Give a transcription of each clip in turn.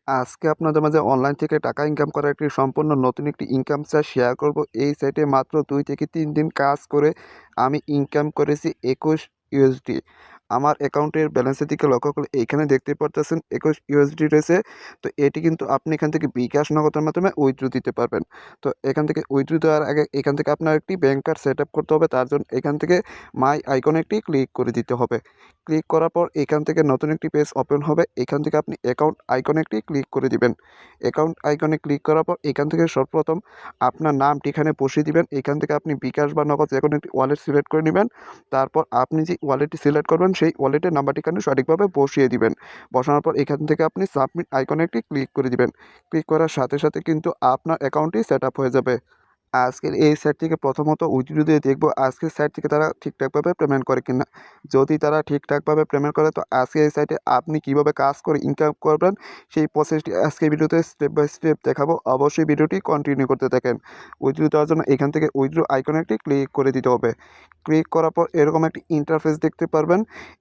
আজকে আপনাদের মাঝে অনলাইন থেকে টাকা ইনকাম করার একটি সম্পূর্ণ নতুন একটি ইনকাম সোর্স শেয়ার করব। এই সাইটে মাত্র 2 থেকে 3 দিন কাজ করে আমি ইনকাম করেছি 21 ইউএসডি। আমার অ্যাকাউন্টের ব্যালেন্সের দিকে লক্ষ্য করলে এইখানে দেখতে পারতেছেন 21 ইউএসডি রয়েছে। তো এটি কিন্তু আপনি এখান থেকে বিকাশ নগদের মাধ্যমে উইথড্র দিতে পারবেন। তো এখান থেকে উইথড্র দেওয়ার আগে এখান থেকে আপনার একটি ব্যাংক কার্ড সেট আপ করতে হবে। তার জন্য এখান থেকে মাই আইকনে একটি ক্লিক করে দিতে হবে। ক্লিক করার পর এখান থেকে নতুন একটি পেজ ওপেন হবে। এখান থেকে আপনি অ্যাকাউন্ট আইকনে একটি ক্লিক করে দিবেন। অ্যাকাউন্ট আইকনে ক্লিক করার পর এখান থেকে সর্বপ্রথম আপনার নামটি এখানে বসিয়ে দিবেন। এখান থেকে আপনি বিকাশ বা নগদ যেকোনো একটি ওয়ালেট সিলেক্ট করে নেবেন। তারপর আপনি যে ওয়ালেটটি সিলেক্ট করবেন সেই ওয়ালেটের নাম্বারটি এখানে সঠিকভাবে বসিয়ে দিবেন। বসানোর পর এখান থেকে আপনি সাবমিট আইকনে একটি ক্লিক করে দিবেন। ক্লিক করার সাথে সাথে কিন্তু আপনার অ্যাকাউন্টটি সেট আপ হয়ে যাবে। আজকের এই সাইট থেকে প্রথমত উইথড্র দিয়ে দেখব আজকের সাইট থেকে তারা ঠিকঠাকভাবে পেমেন্ট করে কিনা। যদি তারা ঠিকঠাকভাবে পেমেন্ট করে তো আজকে এই সাইটে আপনি কিভাবে কাজ করে ইনকাম করবেন সেই প্রসেসটি আজকে ভিডিওতে স্টেপ বাই স্টেপ দেখাবো। অবশ্যই ভিডিওটি কন্টিনিউ করতে থাকেন। উইথড্র দেওয়ার জন্য এখান থেকে উইথড্র আইকনে একটি ক্লিক করে দিতে হবে। ক্লিক করার পর এরকম একটি ইন্টারফেস দেখতে পারবেন।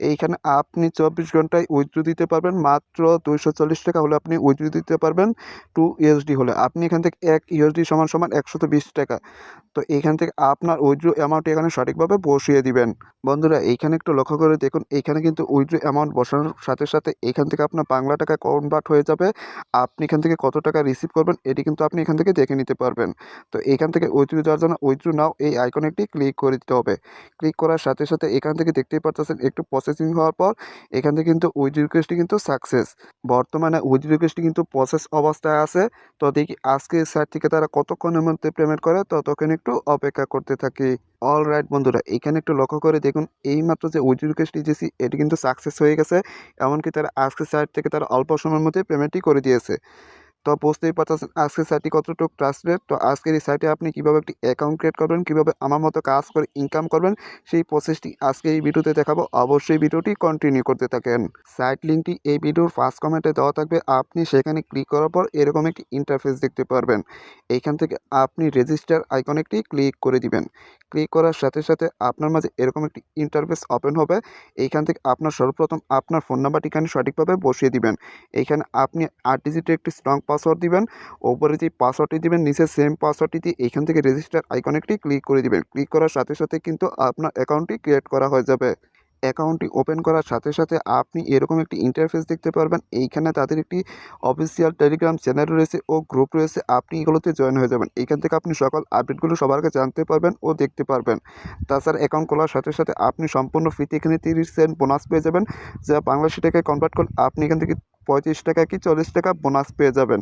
এইখানে আপনি 24 ঘন্টায় উইথড্র দিতে পারবেন। মাত্র 240 টাকা হলে আপনি উইথড্র দিতে পারবেন। 2 ইউএসডি হলে আপনি এখান থেকে 1 ইউএসডি সমান সমান 120 টাকা। তো এইখান থেকে আপনার উইথড্র অ্যামাউন্ট এখানে সঠিকভাবে বসিয়ে দিবেন। বন্ধুরা এইখানে একটু লক্ষ্য করে দেখুন, এইখানে কিন্তু উইথড্র অ্যামাউন্ট বসানোর সাথে সাথে এখান থেকে আপনার বাংলা টাকা কনভার্ট হয়ে যাবে। আপনি এখান থেকে কত টাকা রিসিভ করবেন এটি কিন্তু আপনি এখান থেকে দেখে নিতে পারবেন। তো এখান থেকে উইথড্র দেওয়ার জন্য উইথড্র নাও এই আইকনে একটি ক্লিক করে দিতে হবে। ক্লিক করার সাথে সাথে এখান থেকে দেখতেই পারতেছেন একটু প্রসেসিং হওয়ার পর এখান থেকে কিন্তু উইথড্র রিকোয়েস্টটি কিন্তু সাকসেস। বর্তমানে উইথড্র রিকোয়েস্টটি কিন্তু প্রসেস অবস্থায় আছে। তো দেখি আজকে সাইট থেকে তারা কতক্ষণের মধ্যে পেমেন্ট করে ততক্ষণ একটু অপেক্ষা করতে থাকি। অলরাইট বন্ধুরা, এখানে একটু লক্ষ্য করে দেখুন, এইমাত্র যে উইথড্র রিকোয়েস্ট দিয়েছি এটি কিন্তু সাকসেস হয়ে গেছে। এমনকি তারা আজকে সাইট থেকে তারা অল্প সময়ের মধ্যে পেমেন্টই করে দিয়েছে। তো বুঝতেই পারতেছেন আজকের সাইটটি কতটুকু ট্রাস্টেড। তো আজকের এই সাইটে আপনি কীভাবে একটি অ্যাকাউন্ট ক্রিয়েট করবেন, কীভাবে আমার মতো কাজ করে ইনকাম করবেন সেই প্রসেসটি আজকে এই ভিডিওতে দেখাবো। অবশ্যই ভিডিওটি কন্টিনিউ করতে থাকেন। সাইট লিঙ্কটি এই ভিডিওর ফার্স্ট কমেন্টে দেওয়া থাকবে। আপনি সেখানে ক্লিক করার পর এরকম একটি ইন্টারফেস দেখতে পারবেন। এইখান থেকে আপনি রেজিস্টার আইকনে একটি ক্লিক করে দিবেন। ক্লিক করার সাথে সাথে আপনার মাঝে এরকম একটি ইন্টারফেস ওপেন হবে। এইখান থেকে আপনার সর্বপ্রথম আপনার ফোন নাম্বারটি এখানে সঠিকভাবে বসিয়ে দিবেন। এইখানে আপনি 8 ডিজিটের একটি স্ট্রং পাসওয়ার্ড দিবেন। ওপরে যে পাসওয়ার্ডটি দিবেন নিচে সেম পাসওয়ার্ডটি দিয়ে এইখান থেকে রেজিস্টার আইকনে একটি ক্লিক করে দিবেন। ক্লিক করার সাথে সাথে কিন্তু আপনার অ্যাকাউন্টটি ক্রিয়েট করা হয়ে যাবে। অ্যাকাউন্টটি ওপেন করার সাথে সাথে আপনি এরকম একটি ইন্টারফেস দেখতে পারবেন। এইখানে তাদের একটি অফিসিয়াল টেলিগ্রাম চ্যানেল রয়েছে ও গ্রুপ রয়েছে। আপনি এগুলোতে জয়েন হয়ে যাবেন। এইখান থেকে আপনি সকল আপডেটগুলো সবার আগে জানতে পারবেন ও দেখতে পারবেন। তাছাড়া অ্যাকাউন্ট খোলার সাথে সাথে আপনি সম্পূর্ণ ফ্রিতে এখানে 30 সেন্ট বোনাস পেয়ে যাবেন। যা বাংলাদেশি টাকায় কনভার্ট করলে আপনি এখান থেকে 35 টাকা কি 40 টাকা বোনাস পেয়ে যাবেন।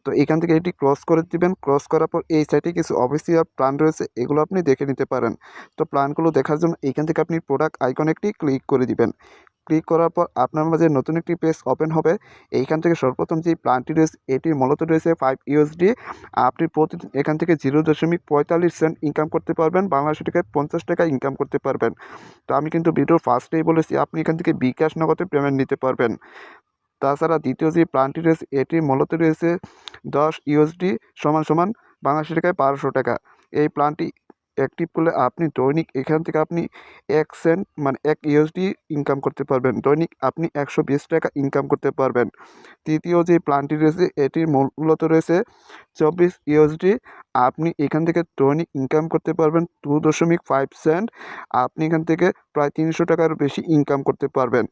তো এখান থেকে এটি ক্রস করে দিবেন। ক্রস করার পর এই সাইটে কিছু অফিসিয়াল প্ল্যান রয়েছে, এগুলো আপনি দেখে নিতে পারেন। তো প্ল্যানগুলো দেখার জন্য এখান থেকে আপনি প্রোডাক্ট আইকনে একটি ক্লিক করে দিবেন। ক্লিক করার পর আপনার মাঝে নতুন একটি পেজ ওপেন হবে। এইখান থেকে সর্বপ্রথম যে প্ল্যানটি রয়েছে এটির মূলত রয়েছে 5 ইউএসডি। আপনি প্রতিদিন এখান থেকে 0.45 সেন্ট ইনকাম করতে পারবেন। বাংলাদেশি টাকায় 50 টাকা ইনকাম করতে পারবেন। তো আমি কিন্তু ভিডিওর ফার্স্টেই বলেছি আপনি এখান থেকে বিকাশ নগদে পেমেন্ট নিতে পারবেন। তাছাড়া দ্বিতীয় যে প্ল্যানটি রয়েছে এটির মূলত রয়েছে 10 ইউএসডি সমান সমান বাংলাদেশি টাকায় 1200 টাকা। এই প্ল্যানটি অ্যাক্টিভ করলে আপনি দৈনিক এখান থেকে আপনি 1 সেন্ট মানে 1 ইউএসডি ইনকাম করতে পারবেন। দৈনিক আপনি 120 টাকা ইনকাম করতে পারবেন। তৃতীয় যে প্ল্যানটি রয়েছে এটির মূলত রয়েছে 24 ইউএসডি। আপনি এখান থেকে দৈনিক ইনকাম করতে পারবেন 2.5 সেন্ট। আপনি এখান থেকে প্রায় 300 টাকার বেশি ইনকাম করতে পারবেন।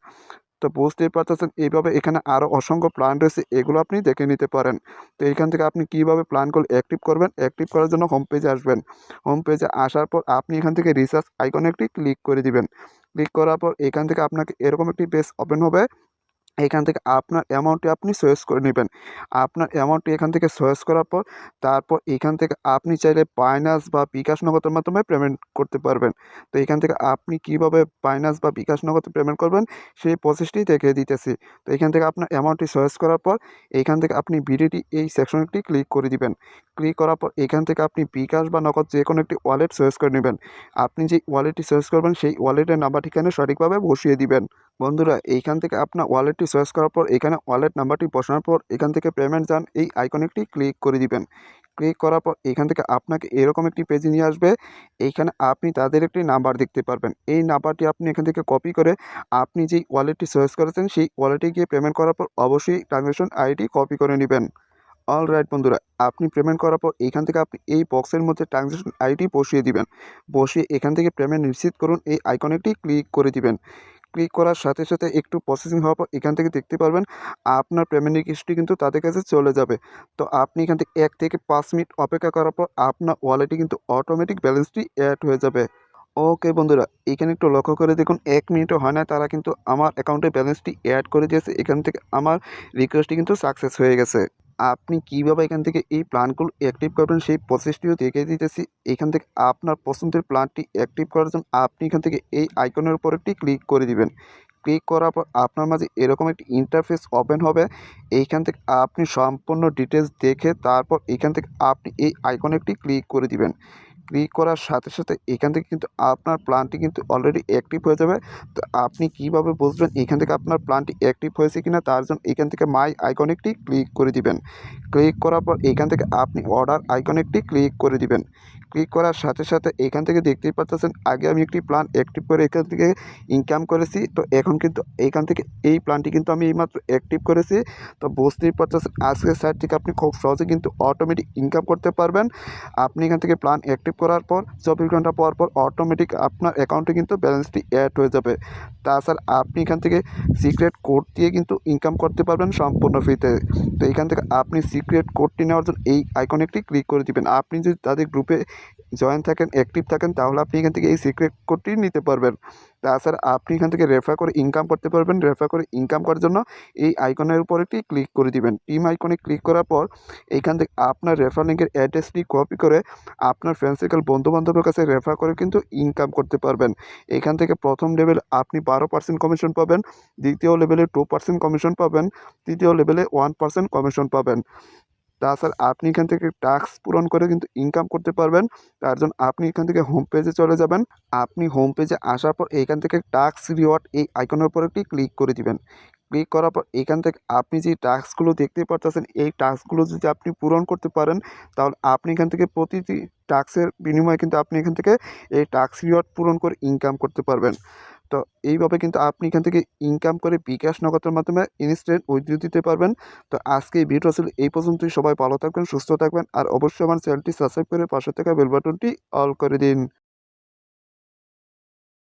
তো বুঝতেই পারতেছেন এইভাবে এখানে আরও অসংখ্য প্ল্যান রয়েছে, এগুলো আপনি দেখে নিতে পারেন। তো এইখান থেকে আপনি কীভাবে প্ল্যানগুলো অ্যাক্টিভ করবেন, অ্যাক্টিভ করার জন্য হোম পেজে আসবেন। হোম পেজে আসার পর আপনি এখান থেকে রিচার্জ আইকনে একটি ক্লিক করে দিবেন। ক্লিক করার পর এখান থেকে আপনাকে এরকম একটি পেজ ওপেন হবে। এখান থেকে আপনার অ্যামাউন্টটি আপনি চয়েস করে নেবেন। আপনার অ্যামাউন্টটি এখান থেকে চয়েস করার পর তারপর এখান থেকে আপনি চাইলে বাইন্যান্স বা বিকাশ নগদের মাধ্যমে পেমেন্ট করতে পারবেন। তো এখান থেকে আপনি কিভাবে বাইন্যান্স বা বিকাশ নগদে পেমেন্ট করবেন সেই প্রসেসটি দেখিয়ে দিতেছি। তো এখান থেকে আপনার অ্যামাউন্টটি চয়েস করার পর এখান থেকে আপনি ভিডিওটি এই সেকশনটি ক্লিক করে দিবেন। ক্লিক করার পর এখান থেকে আপনি বিকাশ বা নগদ যেকোনো একটি ওয়ালেট চয়েস করে নেবেন। আপনি যে ওয়ালেটটি চয়েস করবেন সেই ওয়ালেটের নাম্বার ঠিকানা সঠিকভাবে বসিয়ে দিবেন। বন্ধুরা এইখান থেকে আপনার ওয়ালেটটি চয়েস করার পর এখানে ওয়ালেট নাম্বারটি বসানোর পর এখান থেকে পেমেন্ট যান এই আইকনে একটি ক্লিক করে দিবেন। ক্লিক করার পর এখান থেকে আপনাকে এরকম একটি পেজে নিয়ে আসবে। এইখানে আপনি তাদের একটি নাম্বার দেখতে পারবেন। এই নাম্বারটি আপনি এখান থেকে কপি করে আপনি যেই ওয়ালেটটি চয়েস করেছেন সেই ওয়ালেটে গিয়ে পেমেন্ট করার পর অবশ্যই ট্রানজ্যাকশন আইডি কপি করে নিবেন। অলরাইট বন্ধুরা, আপনি পেমেন্ট করার পর এইখান থেকে আপনি এই বক্সের মধ্যে ট্রানজ্যাকশন আইডি বসিয়ে দিবেন। বসিয়ে এখান থেকে পেমেন্ট নিশ্চিত করুন এই আইকনে একটি ক্লিক করে দিবেন। ক্লিক করার সাথে সাথে একটু প্রসেসিং হওয়ার পর এখান থেকে দেখতে পারবেন আপনার পেমেন্ট হিস্ট্রি কিন্তু তাদের কাছে চলে যাবে। তো আপনি এখান থেকে 1 থেকে 5 মিনিট অপেক্ষা করার পর আপনার ওয়ালেটে কিন্তু অটোমেটিক ব্যালেন্সটি অ্যাড হয়ে যাবে। ওকে বন্ধুরা, এখানে একটু লক্ষ্য করে দেখুন 1 মিনিটও হয় না তারা কিন্তু আমার অ্যাকাউন্টে ব্যালেন্সটি অ্যাড করে দিয়েছে। এখান থেকে আমার রিকোয়েস্টটি কিন্তু সাকসেস হয়ে গেছে। আপনি কিভাবে এখান থেকে এই প্ল্যানগুলো অ্যাক্টিভ করবেন সেই প্রসেসটিও দেখিয়ে দিতেছি। এখান থেকে আপনার পছন্দের প্ল্যানটি অ্যাক্টিভ করার জন্য আপনি এখান থেকে এই আইকনের উপর একটি ক্লিক করে দিবেন। ক্লিক করার পর আপনার মাঝে এরকম একটি ইন্টারফেস ওপেন হবে। এইখান থেকে আপনি সম্পূর্ণ ডিটেলস দেখে তারপর এখান থেকে আপনি এই আইকনে একটি ক্লিক করে দিবেন। ক্লিক করার সাথে সাথে এখান থেকে কিন্তু আপনার প্ল্যানটি কিন্তু অলরেডি অ্যাক্টিভ হয়ে যাবে। তো আপনি কিভাবে বুঝবেন এখান থেকে আপনার প্ল্যানটি অ্যাক্টিভ হয়েছে কিনা তার জন্য এখান থেকে মাই আইকনে একটি ক্লিক করে দিবেন। ক্লিক করার পর এখান থেকে আপনি অর্ডার আইকনে একটি ক্লিক করে দিবেন। ক্লিক করার সাথে সাথে এখান থেকে দেখতেই পাচ্ছেন আগে আমি একটি প্ল্যান অ্যাক্টিভ করে এখান থেকে ইনকাম করেছি। তো এখন কিন্তু এইখান থেকে এই প্ল্যানটি কিন্তু আমি এইমাত্র অ্যাক্টিভ করেছি। তো বুঝতেই পারতেছেন আজকের সাইট থেকে আপনি খুব সহজে কিন্তু অটোমেটিক ইনকাম করতে পারবেন। আপনি এখান থেকে প্ল্যান অ্যাক্টিভ করার পর 24 ঘন্টা পর পর অটোমেটিক আপনার অ্যাকাউন্টে কিন্তু ব্যালেন্সটি অ্যাড হয়ে যাবে। তাছাড়া আপনি এখান থেকে সিক্রেট কোড দিয়ে কিন্তু ইনকাম করতে পারবেন সম্পূর্ণ ফ্রিতে। তো এখান থেকে আপনি সিক্রেট কোডটি নেওয়ার জন্য এই আইকনে একটি ক্লিক করে দিবেন। আপনি যদি তাদের গ্রুপে জয়েন থাকেন, অ্যাক্টিভ থাকেন তাহলে আপনি এখান থেকে এই সিক্রেট কোডটি নিতে পারবেন। তাছাড়া আপনি এখান থেকে রেফার করে ইনকাম করতে পারবেন। রেফার করে ইনকাম করার জন্য এই আইকনের উপর একটি ক্লিক করে দিবেন। টিম আইকনে ক্লিক করার পর এইখান থেকে আপনার রেফার লিঙ্কের অ্যাড্রেসটি কপি করে আপনার ফ্রেন্ড সার্কেল বন্ধু-বান্ধবের কাছে রেফার করে কিন্তু ইনকাম করতে পারবেন। এখান থেকে প্রথম লেভেল আপনি 12% কমিশন পাবেন, দ্বিতীয় লেভেলে 2% কমিশন পাবেন, তৃতীয় লেভেলে 1% কমিশন পাবেন। তাছাড়া আপনি এখান থেকে টাস্ক পূরণ করে কিন্তু ইনকাম করতে পারবেন। তার জন্য আপনি এখান থেকে হোম পেজে চলে যাবেন। আপনি হোম পেজে আসার পর এইখান থেকে টাস্ক রিওয়ার্ড এই আইকনের উপর একটি ক্লিক করে দিবেন। ক্লিক করার পর এখান থেকে আপনি যে টাস্কগুলো দেখতে পারতেছেন এই টাস্কগুলো যদি আপনি পূরণ করতে পারেন তাহলে আপনি এখান থেকে প্রতিটি টাস্কের বিনিময়ে কিন্তু আপনি এখান থেকে এই টাস্ক রিওয়ার্ড পূরণ করে ইনকাম করতে পারবেন। তো এইভাবে কিন্তু আপনি এখান থেকে ইনকাম করে বিকাশ নগদের মাধ্যমে ইনস্ট্যান্ট উইথড্র দিতে পারবেন। তো আজকে এই ভিডিও ছিল এই পর্যন্তই। সবাই ভালো থাকবেন, সুস্থ থাকবেন আর অবশ্যই আমার চ্যানেলটি সাবস্ক্রাইব করে পাশে থাকা বেল বাটনটি অল করে দিন।